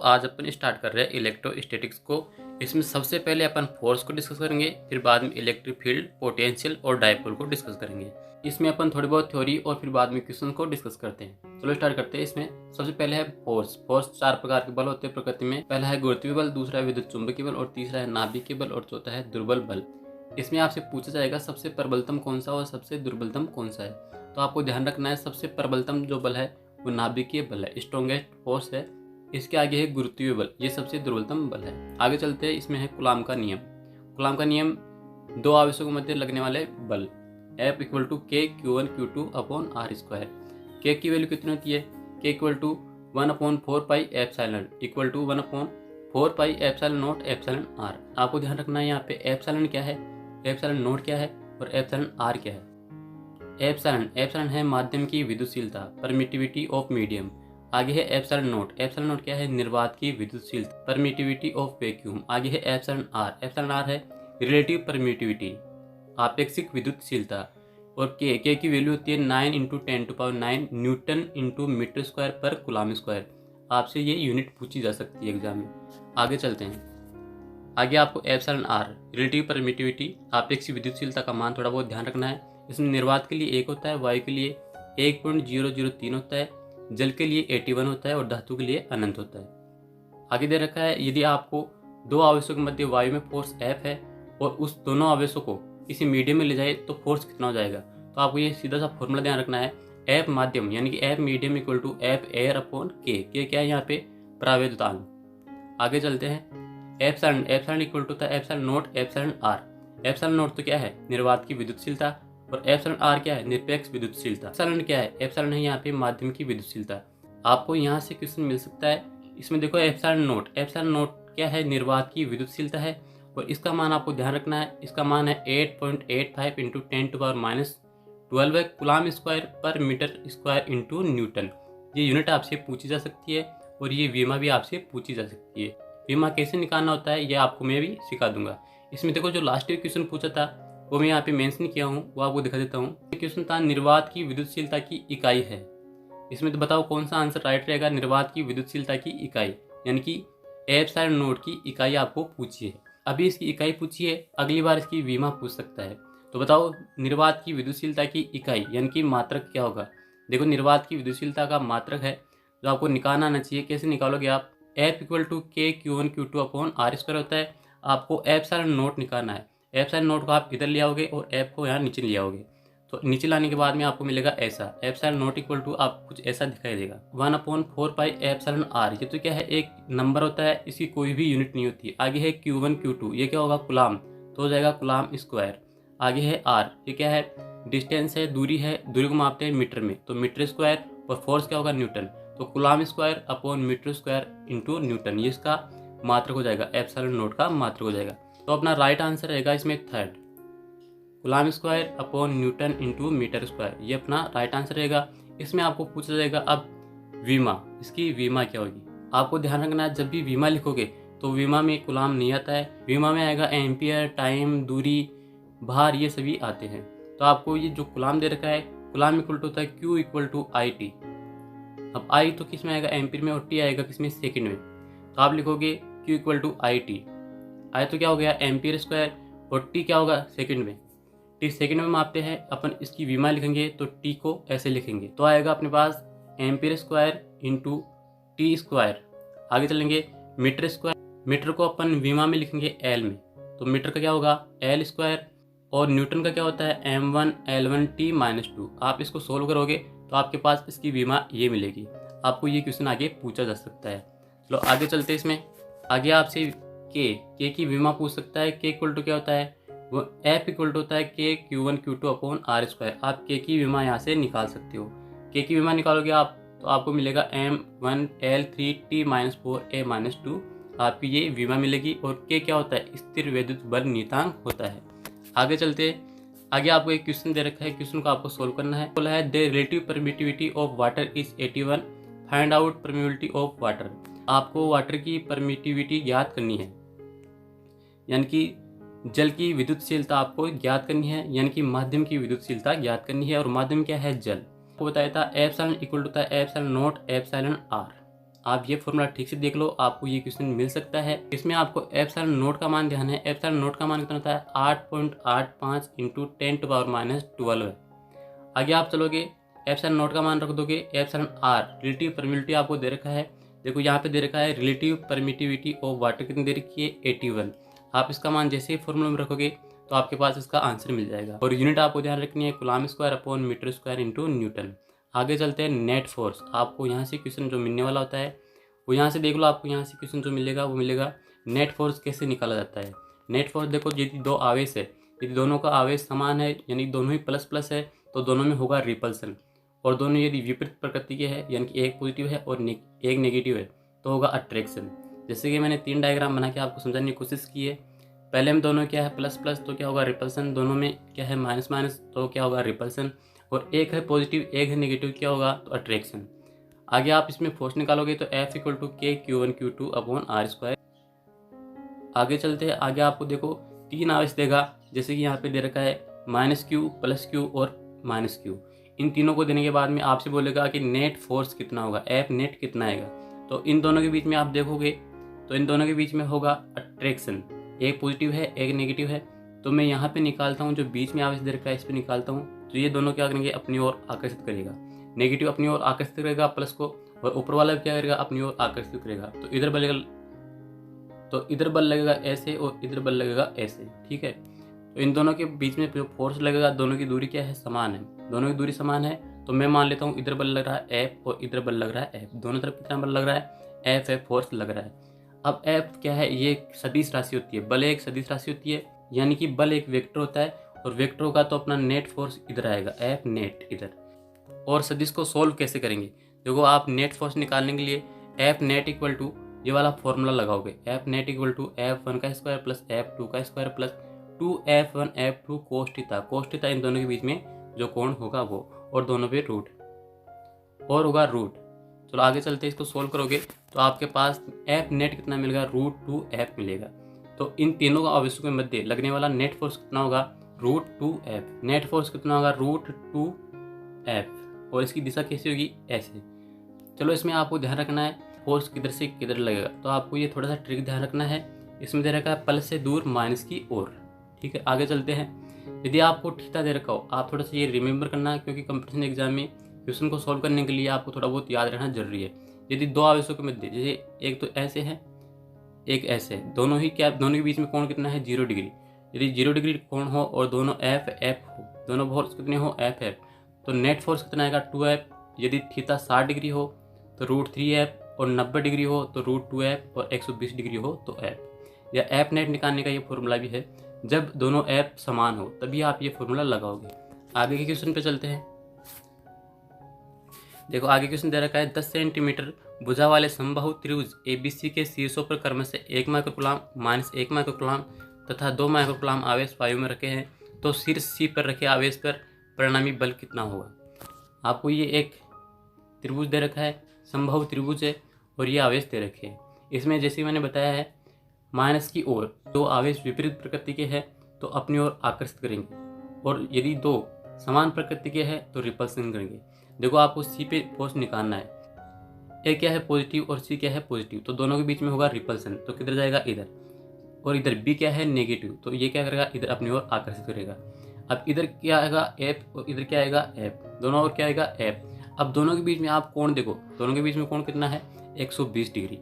आज अपन स्टार्ट कर रहे हैं इलेक्ट्रोस्टैटिक्स को। इसमें सबसे पहले अपन फोर्स को डिस्कस करेंगे, फिर बाद में इलेक्ट्रिक फील्ड, पोटेंशियल और डायपोल को डिस्कस करेंगे। इसमें अपन थोड़ी बहुत थ्योरी और फिर बाद में क्वेश्चन को डिस्कस करते हैं। चलो स्टार्ट करते हैं। इसमें सबसे पहले है फोर्स। फोर्स 4 प्रकार के बल होते हैं प्रकृति में। पहला है गुरुत्वीय बल, दूसरा है विद्युत चुंबकीय बल और तीसरा है नाभिकीय बल और चौथा है दुर्बल बल। इसमें आपसे पूछा जाएगा सबसे प्रबलतम कौन सा और सबसे दुर्बलतम कौन सा है। तो आपको ध्यान रखना है सबसे प्रबलतम जो बल है वो नाभिकीय बल है, स्ट्रॉन्गेस्ट फोर्स है। इसके आगे है गुरुत्वीय बल, ये सबसे दुर्बलतम बल है। आगे चलते हैं। इसमें है कूलाम का नियम। कूलाम का नियम, दो आवेशों के मध्य लगने वाले बल F इक्वल टू के Q1 Q2 upon R square. के की वैल्यू कितनी होती है? K equal to 1/4 pi epsilon equal to 1/4 pi epsilon nought epsilon R। आपको ध्यान रखना है यहाँ पे एप्सिलॉन क्या है, एप्सिलॉन नॉट क्या है और एप्सिलॉन R क्या है। एप्सिलॉन है माध्यम की विद्युतशीलता, परमिटिविटी ऑफ मीडियम। आगे है एप्सिलॉन नॉट। एप्सिलॉन नॉट क्या है? निर्वात की विद्युतशीलता, परमिटिविटी ऑफ वैक्यूम। आगे है एप्सिलॉन आर। एप्सिलॉन आर है रिलेटिव परमिटिविटी, आपेक्षिक विद्युतशीलता। और के की वैल्यू होती है 9 × 10⁹ न्यूटन इंटू मीटर स्क्वायर पर कूलाम स्क्वायर। आपसे ये यूनिट पूछी जा सकती है एग्जाम में। आगे चलते हैं। आगे आपको एप्सिलॉन आर रिलेटिव परमिटिविटी, आपेक्षिक विद्युतशीलता का मान थोड़ा बहुत ध्यान रखना है। इसमें निर्वात के लिए 1 होता है, वायु के लिए 1.003 होता है, जल के लिए 81 होता है और धातु के लिए अनंत होता है। आगे दे रखा है यदि आपको दो आवेशों के मध्य वायु में फोर्स F है और उस दोनों आवेशों को किसी मीडियम में ले जाए तो फोर्स कितना हो जाएगा। तो आपको ये सीधा सा फॉर्मूला ध्यान रखना है। F माध्यम यानी कि F medium equal to F air upon K क्या है यहाँ पे? प्रावेद्युतांक। आगे चलते हैं। एप्सिलॉन इक्वल टू था epsilon nought epsilon R. Epsilon nought तो क्या है? निर्वात की विद्युतशीलता और एप्सिलॉन आर क्या है? निरपेक्ष विद्युतशीलता। एप्सिलॉन क्या है? एप्सिलॉन है यहाँ पे माध्यम की विद्युतशीलता। आपको यहाँ से क्वेश्चन मिल सकता है। इसमें देखो एप्सिलॉन नॉट क्या है? निर्वात की विद्युतशीलता है और इसका मान आपको ध्यान रखना है। इसका मान है 8.85 × 10⁻12 है कूलाम स्क्वायर पर मीटर स्क्वायर इंटू न्यूटन। ये यूनिट आपसे पूछी जा सकती है और ये वीमा भी आपसे पूछी जा सकती है। वीमा कैसे निकालना होता है ये आपको मैं भी सिखा दूंगा। इसमें देखो जो लास्ट क्वेश्चन पूछा था वो मैं यहाँ पे मेंशन किया हूँ, वो आपको दिखा देता हूँ। क्वेश्चन था निर्वात की विद्युतशीलता की इकाई है। इसमें तो बताओ कौन सा आंसर राइट रहेगा। निर्वात की विद्युतशीलता की इकाई यानी कि एप्सिलॉन नॉट की इकाई आपको पूछी है। अभी इसकी इकाई पूछी है, अगली बार इसकी वीमा पूछ सकता है। तो बताओ निर्वात की विद्युतशीलता की इकाई यानी कि मात्रक क्या होगा। देखो निर्वात की विद्युतशीलता का मात्रक है जो आपको निकालना आना चाहिए। कैसे निकालोगे आप? F इक्वल टू के Q1 Q2 upon R square होता है। आपको एप्सिलॉन नॉट निकालना है। एप्सिलॉन नॉट को आप इधर ले आओगे और F को यहाँ नीचे ले आओगे। तो नीचे लाने के बाद में आपको मिलेगा ऐसा, एप्सिलॉन नॉट इक्वल टू आप कुछ ऐसा दिखाई देगा 1/4 पाई एप्सिलॉन आर। ये तो क्या है? एक नंबर होता है, इसकी कोई भी यूनिट नहीं होती। आगे है Q1 Q2, ये क्या होगा? कूलाम, तो हो जाएगा कूलाम स्क्वायर। आगे है R, ये क्या है? डिस्टेंस है, दूरी है, दूरी को मापते हैं मीटर में, तो मीटर स्क्वायर। और फोर्स क्या होगा? न्यूटन, तो coulomb square upon metre square into newton. ये इसका मात्रक हो जाएगा, एप्सिलॉन नॉट का मात्रक हो जाएगा। तो अपना राइट आंसर रहेगा इसमें third, coulomb square upon newton into metre square. ये अपना राइट आंसर रहेगा। इसमें आपको पूछा जाएगा अब वीमा, इसकी वीमा क्या होगी। आपको ध्यान रखना है जब भी वीमा लिखोगे तो वीमा में कूलाम नहीं आता है, वीमा में आएगा एम्पियर, टाइम, दूरी, भार, ये सभी आते हैं। तो आपको ये जो कूलाम दे रखा है, कूलाम इक्वल टू होता है Q इक्वल टू IT। अब I तो किस में आएगा? एम्पियर में, और T आएगा किस में? सेकेंड में। तो आप लिखोगे Q equal to IT। I तो क्या हो गया? एम्पियर स्क्वायर, और T क्या होगा? सेकेंड में। T सेकेंड में मापते हैं अपन। इसकी वीमा लिखेंगे तो T को ऐसे लिखेंगे, तो आएगा अपने पास ampere square into T square. आगे चलेंगे मीटर स्क्वायर, मीटर को अपन वीमा में लिखेंगे L में, तो मीटर का क्या होगा? L square. और न्यूटन का क्या होता है? M1 L1 T-2। आप इसको सोल्व करोगे तो आपके पास इसकी वीमा ये मिलेगी। आपको ये क्वेश्चन आगे पूछा जा सकता है। चलो आगे चलते हैं। इसमें आगे आपसे के की वीमा पूछ सकता है। के इक्वल टू क्या होता है? वो F इक्वल टू होता है के Q1 Q2 upon R square. आप के की वीमा यहाँ से निकाल सकते हो। के की वीमा निकालोगे आप तो आपको मिलेगा M1 L3 T-4 A-2। आपकी ये वीमा मिलेगी। और के क्या होता है? स्थिर वैद्युत बल नियतांक होता है। आगे चलते। आगे आपको एक क्वेश्चन दे रखा है, क्वेश्चन को आपको सोल्व करना है। बोला है the relative permittivity of water is 81, find out permittivity of water. आपको वाटर की परमिटिविटी ज्ञात करनी है, यानी कि जल की विद्युतशीलता आपको ज्ञात करनी है, यानी कि माध्यम की विद्युतशीलता ज्ञात करनी है। और माध्यम क्या है? जल। आपको बताया था एप्सिलॉन इक्वल टू था एप्सिलॉन नॉट एप्सिलॉन आर। आप ये फॉर्मूला ठीक से देख लो, आपको ये क्वेश्चन मिल सकता है। इसमें आपको एप्सिलॉन नोट का मान ध्यान है। एप्सिलॉन नोट का मान कितना होता है 8.85 इंटू 10⁻12 है। आगे आप चलोगे, एप्सिलॉन नोट का मान रख दोगे। एप्सिलॉन आर रिलेटिव परमिटिविटी आपको दे रखा है। देखो यहाँ पे दे रखा है रिलेटिव परमिटिविटी ऑफ वाटर कितनी दे रखी है 81। आप इसका मान जैसे ही फॉर्मूला में रखोगे तो आपके पास इसका आंसर मिल जाएगा। और यूनिट आपको ध्यान रखनी है coulomb square upon metre square into newton. आगे चलते हैं नेट फोर्स। आपको यहाँ से क्वेश्चन जो मिलने वाला होता है वो यहाँ से देख लो। आपको यहाँ से क्वेश्चन जो मिलेगा वो मिलेगा नेट फोर्स कैसे निकाला जाता है। नेट फोर्स देखो, यदि दो आवेश है, यदि दोनों का आवेश समान है यानी दोनों ही प्लस प्लस है तो दोनों में होगा रिपल्सन। और दोनों यदि विपरीत प्रकृति के हैं यानी कि एक पॉजिटिव है और एक नेगेटिव है तो होगा अट्रैक्शन। जैसे कि मैंने 3 डायग्राम बना के आपको समझाने की कोशिश की है। पहले में दोनों क्या है प्लस प्लस तो क्या होगा रिपल्सन, दोनों में क्या है माइनस माइनस तो क्या होगा रिपल्सन, और एक है पॉजिटिव एक है नेगेटिव क्या होगा तो अट्रैक्शन। आगे आप इसमें फोर्स निकालोगे तो F = K Q1 Q2 upon R²। आगे चलते हैं, आगे आपको देखो 3 आवेश देगा, जैसे कि यहाँ पे दे रखा है -Q +Q और -Q। इन तीनों को देने के बाद में आपसे बोलेगा कि नेट फोर्स कितना होगा, F नेट कितना आएगा। तो इन दोनों के बीच में आप देखोगे तो इन दोनों के बीच में होगा अट्रैक्शन, एक पॉजिटिव है एक नेगेटिव है। तो मैं यहाँ पे निकालता हूँ, जो बीच में आवेश दे रखा है इस पर निकालता हूँ। तो ये दोनों क्या करेंगे अपनी ओर आकर्षित करेगा, नेगेटिव अपनी ओर आकर्षित करेगा प्लस को, और ऊपर वाला क्या करेगा अपनी ओर आकर्षित करेगा। तो इधर बल लगेगा ऐसे और इधर बल लगेगा ऐसे, ठीक है। तो इन दोनों के बीच में जो फोर्स लगेगा दोनों की दूरी क्या है समान है, दोनों की दूरी समान है। तो मैं मान लेता हूँ इधर बल लग रहा है F और इधर बल लग रहा है F, दोनों तरफ कितना बल लग रहा है F फोर्स लग रहा है। अब F क्या है, ये सदिश राशि होती है, बल एक सदिश राशि होती है, यानी कि बल एक वेक्टर होता है और वेक्टर होगा तो अपना नेट फोर्स इधर आएगा F नेट इधर। और सदिश को सोल्व कैसे करेंगे, देखो आप नेट फोर्स निकालने के लिए F नेट = ये वाला फॉर्मूला लगाओगे, F net = F1² plus F2² plus 2F1 F2 cos theta. cos theta इन दोनों के बीच में जो कोण होगा वो, और दोनों पे रूट और होगा रूट। चलो आगे चलते हैं, इसको सोल्व करोगे तो आपके पास F नेट कितना मिलेगा √2F मिलेगा। तो इन तीनों का आवेशों के मध्य लगने वाला नेट फोर्स कितना होगा √2F। नेट फोर्स कितना होगा √2F, और इसकी दिशा कैसी होगी ऐसे। चलो इसमें आपको ध्यान रखना है फोर्स किधर से किधर लगेगा, तो आपको ये थोड़ा सा ट्रिक ध्यान रखना है। इसमें दे रखा है प्लस से दूर माइनस की ओर, ठीक है। आगे चलते हैं, यदि आपको थीटा दे रखा हो आप थोड़ा सा ये रिमेंबर करना, क्योंकि कंपटीशन एग्जाम में क्वेश्चन को सॉल्व करने के लिए आपको थोड़ा बहुत याद रहना जरूरी है। यदि दो आवेशों के मध्य, जैसे एक तो ऐसे है एक ऐसे है, दोनों के बीच में कोण कितना है 0 डिग्री। यदि 0 डिग्री कोण हो और दोनों F हो, दोनों फोर्स कितने हो F, तो नेट फोर्स कितना आएगा 2F। यदि थीटा 60 डिग्री हो तो √3F, और 90 डिग्री हो तो √2F, और 120 डिग्री हो तो F। या F नेट निकालने का ये फॉर्मूला भी है, जब दोनों F समान हो तभी आप ये फॉर्मूला लगाओगे। आगे के क्वेश्चन पे चलते हैं। देखो आगे क्वेश्चन दे रखा है 10 सेंटीमीटर भुजा वाले समबाहु त्रिभुज ABC के शीर्षों पर क्रमशः 1 माइक्रोकूलम्ब -1 माइक्रोकूलम्ब तथा 2 माइक्रोकूलम्ब आवेश वायु में रखे हैं, तो शीर्ष C पर रखे आवेश पर परिणामी बल कितना होगा। आपको ये एक त्रिभुज दे रखा है, समबाहु त्रिभुज है, और ये आवेश दे रखे हैं। इसमें जैसे मैंने बताया है माइनस की ओर दो आवेश विपरीत प्रकृति के हैं तो अपनी ओर आकर्षित करेंगे, और यदि दो समान प्रकृति के हैं तो रिपल्सन करेंगे। देखो आपको C पे फोर्स निकालना है, A क्या है पॉजिटिव और C क्या है पॉजिटिव, तो दोनों के बीच में होगा रिपल्सन, तो किधर जाएगा इधर। और इधर B क्या है नेगेटिव, तो ये क्या करेगा इधर अपनी ओर आकर्षित करेगा। अब इधर क्या आएगा F और इधर क्या आएगा F, दोनों ओर क्या आएगा F। अब दोनों के बीच में आप कोण देखो, दोनों के बीच में कोण कितना है 120 डिग्री।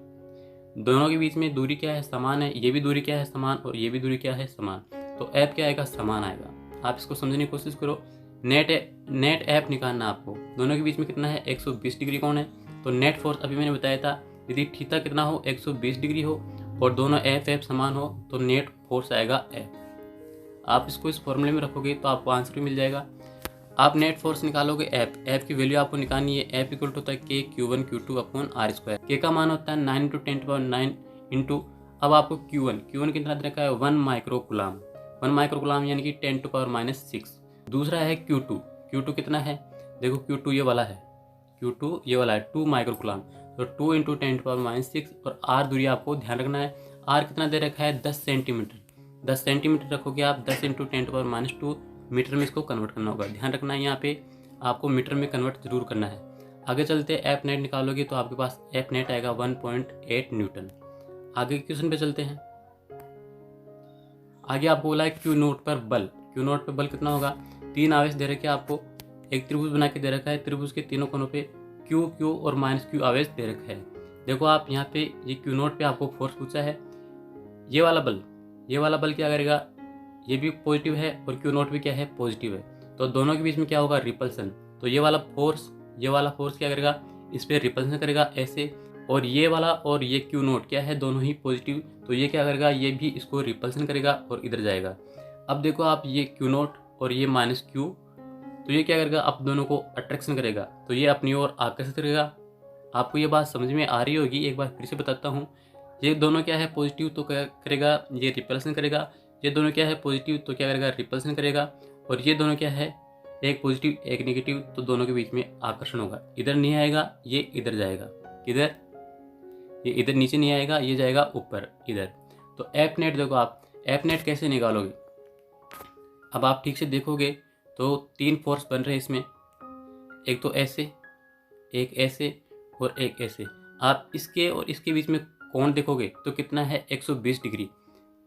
दोनों के बीच में दूरी क्या है समान है, ये भी दूरी क्या है समान और ये भी दूरी क्या है समान, तो F क्या आएगा समान आएगा। आप इसको समझने की कोशिश करो। नेट F निकालना आपको, दोनों के बीच में कितना है 120 डिग्री कोण है, तो नेट फोर्स अभी मैंने बताया था यदि थीटा कितना हो 120 डिग्री हो और दोनों F समान हो तो नेट फोर्स आएगा F। आप इसको इस फॉर्मूले में रखोगे तो आपको आंसर भी मिल जाएगा। आप नेट फोर्स निकालोगे F की वैल्यू आपको निकालनी है। F = होता है K Q1 Q2 upon R²। K का मान होता है 9 × 10⁻9 इंटू, अब आपको Q1 कितना दे रखा है 1 माइक्रोकूलम्ब, 1 माइक्रोकूलम्ब यानी कि 10⁻⁻6। दूसरा है Q2 कितना है, देखो Q2 ये वाला है, Q2 ये वाला है 2 माइक्रोकूलम्ब, तो 2 × 10⁻6। और R दूरी आपको ध्यान रखना है, R कितना दे रखा है 10 सेंटीमीटर। 10 सेंटीमीटर रखोगे आप, 10 × 10⁻2 मीटर में इसको कन्वर्ट करना होगा। ध्यान रखना है यहाँ पे आपको मीटर में कन्वर्ट जरूर करना है। आगे चलते एफ नेट निकालोगे तो आपके पास एफ नेट आएगा 1.8 न्यूटन। आगे क्वेश्चन पे चलते हैं। आगे आपको बोला है क्यू नोट पर बल। क्यू नोट पर बल कितना होगा? 3 आवेश दे रखे आपको, एक त्रिभुज बना के दे रखा है, त्रिभुज के तीनों कोनों पे क्यू क्यू और माइनस क्यू आवेश दे रखा है। देखो आप यहाँ पे ये क्यू नोट पे आपको फोर्स पूछा है, ये वाला बल क्या करेगा? ये भी पॉजिटिव है और क्यू नोट भी क्या है? पॉजिटिव है। तो दोनों के बीच में क्या होगा? रिपल्सन। तो ये वाला फोर्स क्या करेगा? इस पर रिपल्सन करेगा ऐसे, और ये वाला और ये क्यू नोट क्या है? दोनों ही पॉजिटिव, तो ये क्या करेगा? ये भी इसको रिपल्सन करेगा और इधर जाएगा। अब देखो आप ये क्यू नोट और ये माइनस क्यू, तो ये क्या करेगा? आप दोनों को अट्रैक्शन करेगा, तो ये अपनी ओर आकर्षित करेगा। आपको ये बात समझ में आ रही होगी, एक बार फिर से बताता हूँ। ये दोनों क्या है? पॉजिटिव, तो क्या करेगा? ये रिपल्सन करेगा। ये दोनों क्या है? पॉजिटिव, तो क्या करेगा? रिपल्सन करेगा। और ये दोनों क्या है? एक पॉजिटिव एक नेगेटिव, तो दोनों के बीच में आकर्षण होगा। इधर नहीं आएगा, ये इधर जाएगा। किधर? ये इधर नीचे नहीं आएगा, ये जाएगा ऊपर इधर। तो एफ नेट देखो आप, एफ नेट कैसे निकालोगे? अब आप ठीक से देखोगे तो 3 फोर्स बन रहे हैं इसमें, एक तो ऐसे, एक ऐसे और एक ऐसे। आप इसके और इसके बीच में कोण देखोगे तो कितना है? 120 डिग्री।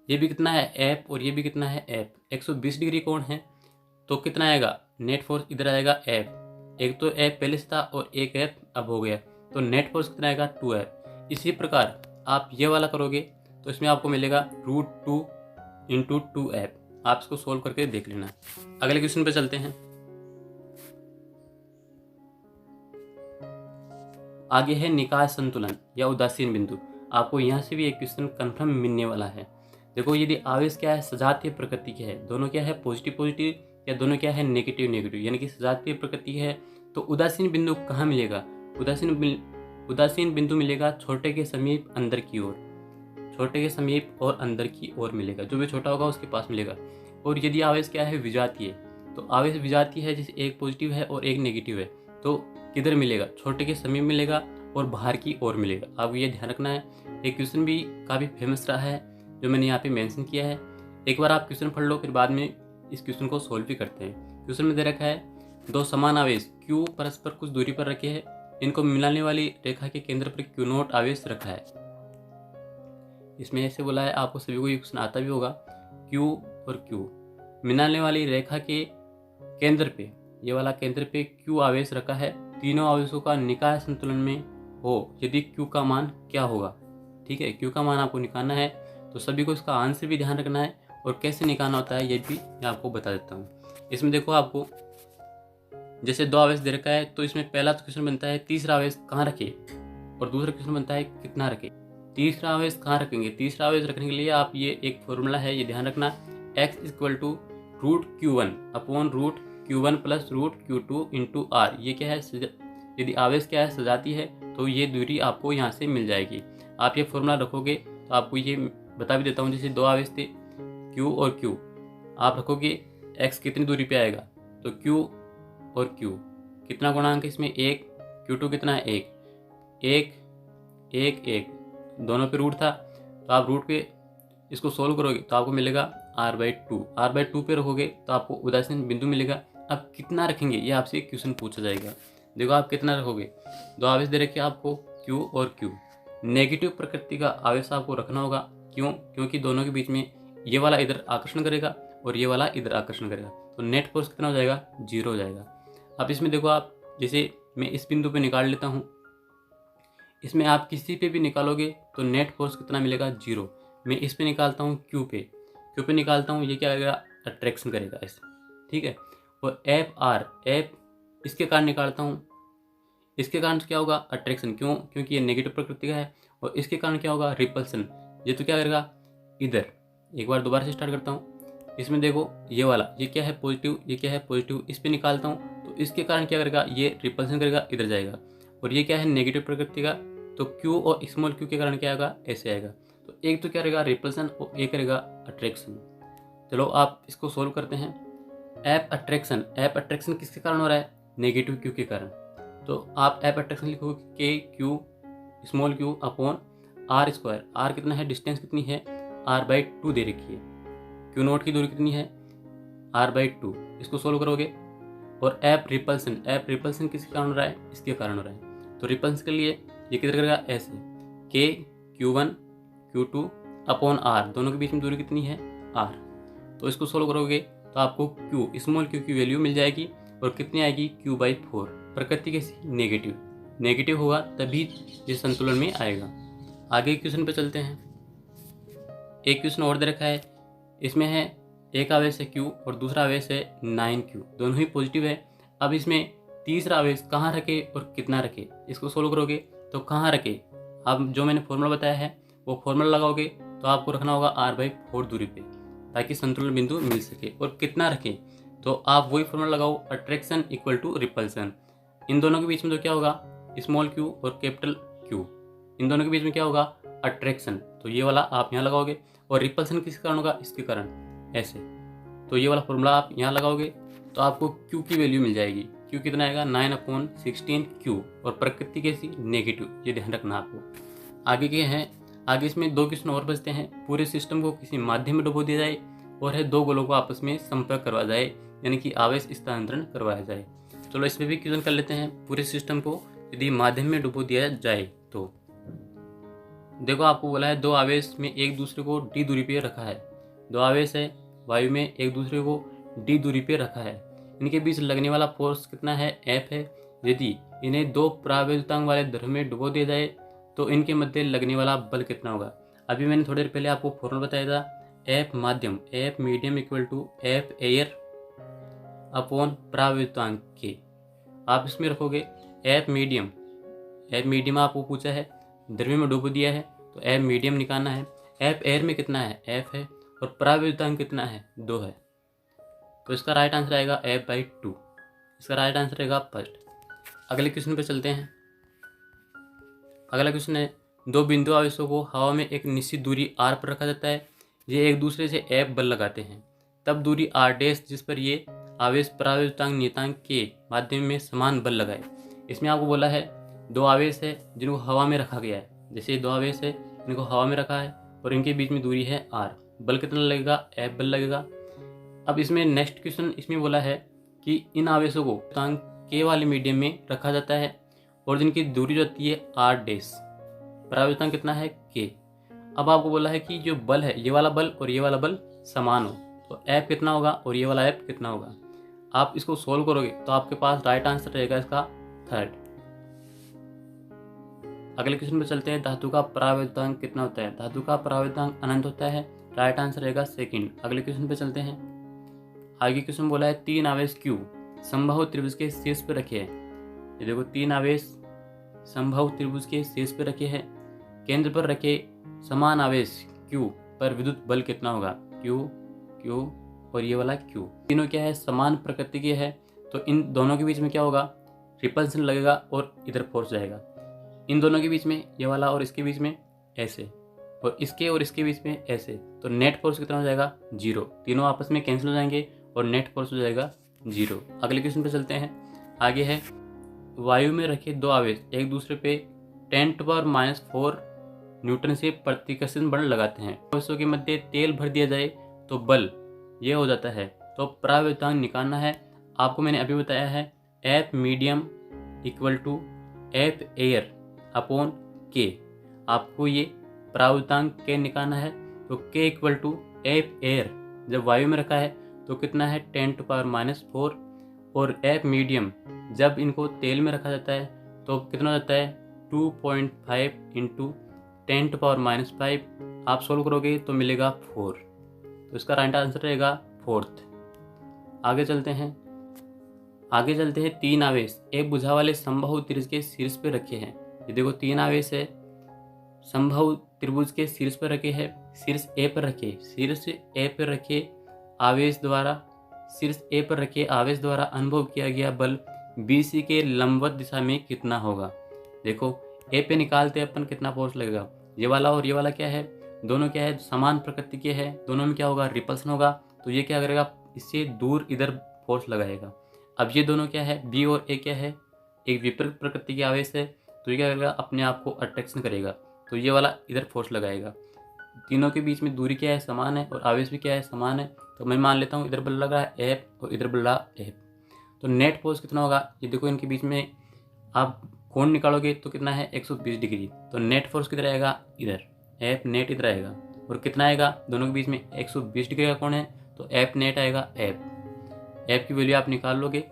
ये भी कितना है? एफ, और ये भी कितना है? एफ। 120 डिग्री कोण है, तो कितना आएगा? नेट फोर्स इधर आएगा एफ। एक तो एफ पहले से था और एक एफ अब हो गया, तो नेट फोर्स कितना आएगा? 2F। इसी प्रकार आप ये वाला करोगे तो इसमें आपको मिलेगा √2 × 2F। आप इसको सोल्व करके देख लेना। अगले क्वेश्चन पे चलते हैं। आगे है निकाय संतुलन या उदासीन बिंदु। आपको यहाँ से भी एक क्वेश्चन कंफर्म मिलने वाला है। देखो यदि आवेश क्या है? सजातीय प्रकृति के है, दोनों क्या है? पॉजिटिव पॉजिटिव, या दोनों क्या है? नेगेटिव नेगेटिव, यानी कि सजातीय प्रकृति है। तो उदासीन बिंदु कहाँ मिलेगा? उदासीन बिंदु मिलेगा छोटे के समीप अंदर की ओर, छोटे के समीप और अंदर की ओर मिलेगा। जो भी छोटा होगा उसके पास मिलेगा। और यदि आवेश क्या है? विजातीय, तो आवेश विजातीय है, जैसे एक पॉजिटिव है और एक नेगेटिव है, तो किधर मिलेगा? छोटे के समीप मिलेगा और बाहर की ओर मिलेगा। आपको ये ध्यान रखना है। एक क्वेश्चन भी काफ़ी फेमस रहा है जो मैंने यहाँ पे मेंशन किया है। एक बार आप क्वेश्चन पढ़ लो, फिर बाद में इस क्वेश्चन को सोल्व भी करते हैं। क्वेश्चन में दे रखा है 2 समान आवेश Q परस्पर कुछ दूरी पर रखे हैं, इनको मिलाने वाली रेखा के केंद्र पर क्यू नोट आवेश रखा है। इसमें ऐसे बोला है, आपको सभी को ये क्वेश्चन आता भी होगा। Q और Q मिलाने वाली रेखा के केंद्र पे, ये वाला केंद्र पे Q आवेश रखा है। तीनों आवेशों का निकाय संतुलन में हो यदि Q का मान क्या होगा? ठीक है, Q का मान आपको निकालना है, तो सभी को इसका आंसर भी ध्यान रखना है और कैसे निकालना होता है ये भी मैं आपको बता देता हूँ। इसमें देखो आपको जैसे 2 आवेश दे रखा है, तो इसमें पहला तो क्वेश्चन बनता है तीसरा आवेश कहाँ रखे, और दूसरा क्वेश्चन बनता है कितना रखे। तीसरा आवेश कहाँ रखेंगे? तीसरा आवेश रखने के लिए आप ये एक फॉर्मूला है, ये ध्यान रखना। x = √Q1 + √Q2 × R। ये क्या है? यदि आवेश क्या है? सजाती है, तो ये दूरी आपको यहाँ से मिल जाएगी। आप ये फॉर्मूला रखोगे तो आपको ये बता भी देता हूँ। जैसे 2 आवेश थे Q और Q, आप रखोगे x कितनी दूरी पे आएगा? तो Q और Q कितना गुणांक है इसमें? 1। Q2 कितना है? 1 1 1 दोनों पे रूट था, तो आप रूट पे इसको सोल्व करोगे तो आपको मिलेगा R/2। R/2 पे रखोगे तो आपको उदासीन बिंदु मिलेगा। अब कितना रखेंगे ये आपसे क्वेश्चन पूछा जाएगा। देखो आप कितना रखोगे? 2 आवेश दे रखे आपको Q और Q। नेगेटिव प्रकृति का आवेश आपको रखना होगा। क्यों? क्योंकि दोनों के बीच में ये वाला इधर आकर्षण करेगा और ये वाला इधर आकर्षण करेगा, तो नेट फोर्स कितना हो जाएगा? 0 हो जाएगा। अब इसमें देखो आप, जैसे मैं इस बिंदु पे निकाल लेता हूँ, इसमें आप किसी पे भी निकालोगे तो नेट फोर्स कितना मिलेगा? 0। मैं इस पे निकालता हूँ Q पे निकालता हूँ, ये क्या करेगा? अट्रैक्शन करेगा ऐसे, ठीक है। और F इसके कारण निकालता हूँ, इसके कारण क्या होगा? अट्रैक्शन। क्यों? क्योंकि ये नेगेटिव प्रकृति का है। और इसके कारण क्या होगा? रिपल्सन। ये तो क्या करेगा? इधर। एक बार दोबारा से स्टार्ट करता हूँ। इसमें देखो ये वाला, ये क्या है? पॉजिटिव, ये क्या है? पॉजिटिव। इस पे निकालता हूँ तो इसके कारण क्या करेगा? ये रिपल्सन करेगा, इधर जाएगा। और ये क्या है? नेगेटिव प्रकृति का, तो Q और स्मॉल q के कारण क्या आएगा? ऐसे आएगा। तो एक तो क्या रहेगा? रिपल्सन, और एक करेगा अट्रैक्शन। चलो आप इसको सोल्व करते हैं। एफ अट्रैक्शन किसके कारण हो रहा है? नेगेटिव Q के कारण। तो आप एफ अट्रैक्शन लिखोगे Q small q upon R²। R कितना है? डिस्टेंस कितनी है? R/2 दे रखी है। Q नोट की दूरी कितनी है? R/2। इसको सोल्व करोगे और एफ रिपल्सन किसके कारण हो रहा है, इसके कारण हो रहा है। तो रिपल्सन के लिए ये किधर करेगा, ऐसे के Q1 Q2 अपॉन R, दोनों के बीच में दूरी कितनी है, R। तो इसको सोल्व करोगे तो आपको Q स्मॉल q की वैल्यू मिल जाएगी और कितनी आएगी, Q/4। प्रकृति कैसी, नेगेटिव होगा तभी ये संतुलन में आएगा। आगे क्वेश्चन पे चलते हैं। एक क्वेश्चन और दे रखा है, इसमें है एक आवेश है Q और दूसरा आवेश है 9Q, दोनों ही पॉजिटिव है। अब इसमें तीसरा आवेश कहाँ रखे और कितना रखे, इसको सोल्व करोगे तो कहाँ रखे, अब जो मैंने फॉर्मूला बताया है वो फॉर्मूला लगाओगे तो आपको रखना होगा R/4 दूरी पे, ताकि संतुलन बिंदु मिल सके। और कितना रखें तो आप वही फॉर्मूला लगाओ, अट्रैक्शन इक्वल टू रिपल्सन। इन दोनों के बीच में तो क्या होगा, स्मॉल q और कैपिटल Q, इन दोनों के बीच में क्या होगा, अट्रैक्शन। तो ये वाला आप यहाँ लगाओगे और रिपल्सन किसके कारण होगा, इसके कारण, ऐसे। तो ये वाला फॉर्मूला आप यहाँ लगाओगे तो आपको Q की वैल्यू मिल जाएगी। Q कितना आएगा, 9/16Q, और प्रकृति कैसी, नेगेटिव, ये ध्यान रखना आपको। आगे के हैं, आगे इसमें दो क्वेश्चन और बचते हैं। पूरे सिस्टम को किसी माध्यम में डुबो दिया जाए और है दो गोलों को आपस में संपर्क करवा जाए, यानी कि आवेश स्थानांतरण करवाया जाए। चलो इसमें भी क्वेश्चन कर लेते हैं। पूरे सिस्टम को यदि माध्यम में डुबो दिया जाए तो देखो, आपको बोला है दो आवेश में एक दूसरे को d दूरी पे रखा है। दो आवेश है वायु में, एक दूसरे को d दूरी पे रखा है। इनके बीच लगने वाला फोर्स कितना है, F है। यदि इन्हें दो परावैद्युतांक वाले द्रव में डुबो दिया जाए तो इनके मध्य लगने वाला बल कितना होगा। अभी मैंने थोड़ी देर पहले आपको फॉर्मूला बताया था, F medium equal to F air upon परावैद्युतांक के। आप इसमें रखोगे F मीडियम आपको पूछा है, द्रव्य में डुबो दिया है तो F मीडियम निकालना है। F एयर में कितना है, F है, और परावैद्युतांक कितना है, 2 है। तो इसका राइट आंसर आएगा F/2। इसका राइट आंसर रहेगा फर्स्ट। अगले क्वेश्चन पे चलते हैं। अगला क्वेश्चन है, दो बिंदु आवेशों को हवा में एक निश्चित दूरी r पर रखा जाता है। ये एक दूसरे से F बल लगाते हैं, तब दूरी r' जिस पर ये आवेश परावैद्युतांक नियतांक के माध्यम में समान बल लगाए। इसमें आपको बोला है दो आवेश है जिनको हवा में रखा गया है। जैसे दो आवेश है इनको हवा में रखा है और इनके बीच में दूरी है r, बल कितना लगेगा, F बल लगेगा। अब इसमें नेक्स्ट क्वेश्चन इसमें बोला है कि इन आवेशों को के वाले मीडियम में रखा जाता है और जिनकी दूरी जो होती है r', परावैद्युतांक कितना है, k। अब आपको बोला है कि जो बल है, ये वाला बल और ये वाला बल समान हो, तो F कितना होगा और ये वाला F कितना होगा। आप इसको सोल्व करोगे तो आपके पास राइट आंसर रहेगा इसका थर्ड। अगले क्वेश्चन पे चलते हैं, धातु का परावैद्युतांक कितना होता है। धातु का परावैद्युतांक अनंत होता है, राइट आंसर रहेगा सेकंड। अगले क्वेश्चन पे चलते हैं। आगे क्वेश्चन बोला है, तीन आवेश Q समबाहु त्रिभुज के शीर्ष पर रखे हैं। ये देखो, तीन आवेश समबाहु त्रिभुज के शीर्ष पर रखे हैं। केंद्र पर रखे समान आवेश Q पर विद्युत बल कितना होगा, Q और ये वाला Q। तीनों क्या है, समान प्रकृति के है, तो इन दोनों के बीच में क्या होगा, रिपल्सन लगेगा और इधर फोर्स जाएगा। इन दोनों के बीच में ये वाला और इसके बीच में ऐसे, और इसके और इसके बीच में ऐसे, तो नेट फोर्स कितना हो जाएगा, 0। तीनों आपस में कैंसिल हो जाएंगे और नेट फोर्स हो जाएगा 0। अगले क्वेश्चन पे चलते हैं। आगे है, वायु में रखे दो आवेश एक दूसरे पे 10⁻⁴ न्यूटन से प्रतिकर्षण बल लगाते हैं। आवेशों के मध्य तेल भर दिया जाए तो बल ये हो जाता है। तो परावैद्युतांक निकालना है। आपको मैंने अभी बताया है F medium equal to F air upon K। आपको ये परावैद्युतांक K निकालना है, तो K equal to F air जब वायु में रखा है तो कितना है, 10⁻⁴, और F मीडियम जब इनको तेल में रखा जाता है तो कितना हो जाता है, 2.5 × 10⁻⁵। आप सोल्व करोगे तो मिलेगा 4। तो इसका राइट आंसर रहेगा फोर्थ। आगे चलते हैं। तीन आवेश एक भुजा वाले समबाहु त्रिभुज के शीर्ष पर रखे हैं। ये देखो, तीन आवेश है समबाहु त्रिभुज के शीर्ष पर रखे हैं। शीर्ष ए पर रखे आवेश द्वारा अनुभव किया गया बल BC के लंबवत दिशा में कितना होगा। देखो, ए पे निकालते अपन कितना फोर्स लगेगा। ये वाला और ये वाला क्या है, दोनों क्या है, समान प्रकृति के है, दोनों में क्या होगा, रिपल्सन होगा। तो ये क्या करेगा, इससे दूर इधर फोर्स लगाएगा। अब ये दोनों क्या है, B और A क्या है, एक विपरीत प्रकृति के आवेश है, तो ये क्या करेगा, अपने आप को अट्रैक्शन करेगा। तो ये वाला इधर फोर्स लगाएगा। तीनों के बीच में दूरी क्या है, समान है, और आवेश भी क्या है, समान है। तो मैं मान लेता हूँ इधर बल लगा है F और इधर बल लगा F। तो नेट फोर्स कितना होगा, ये देखो इनके बीच में आप कोण निकालोगे तो कितना है 120 डिग्री। तो नेट फोर्स किधर आएगा, इधर एफ नेट इधर आएगा। और कितना आएगा, दोनों के बीच में 120 डिग्री का कोण है, तो एफ नेट आएगा एफ की वैल्यू आप निकाल लोगे,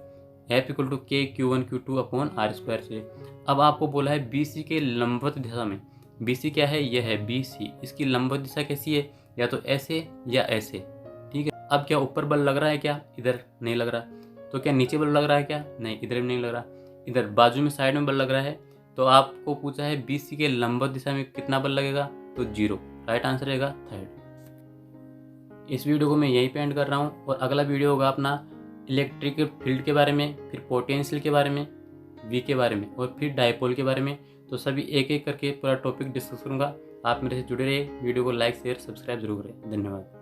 एफ इक्वल टू के Q1 Q2 upon are square से। अब आपको बोला है BC के लंबवत दिशा में, BC क्या है, यह है BC, इसकी लंबवत दिशा कैसी है, या तो ऐसे या ऐसे, ठीक है। अब क्या ऊपर बल लग रहा है क्या, इधर नहीं लग रहा। तो क्या नीचे बल लग रहा है क्या, नहीं, इधर भी नहीं लग रहा। इधर बाजू में साइड में बल लग रहा है। तो आपको पूछा है BC के लंबवत दिशा में कितना बल लगेगा, तो 0। राइट आंसर रहेगा थर्ड। इस वीडियो को मैं यहीं पे एंड कर रहा हूँ, और अगला वीडियो होगा अपना इलेक्ट्रिक फील्ड के बारे में, फिर पोटेंशियल के बारे में, V के बारे में, और फिर डायपोल के बारे में। तो सभी एक एक करके पूरा टॉपिक डिस्कस करूँगा। आप मेरे से जुड़े रहिए, वीडियो को लाइक शेयर सब्सक्राइब जरूर करें। धन्यवाद।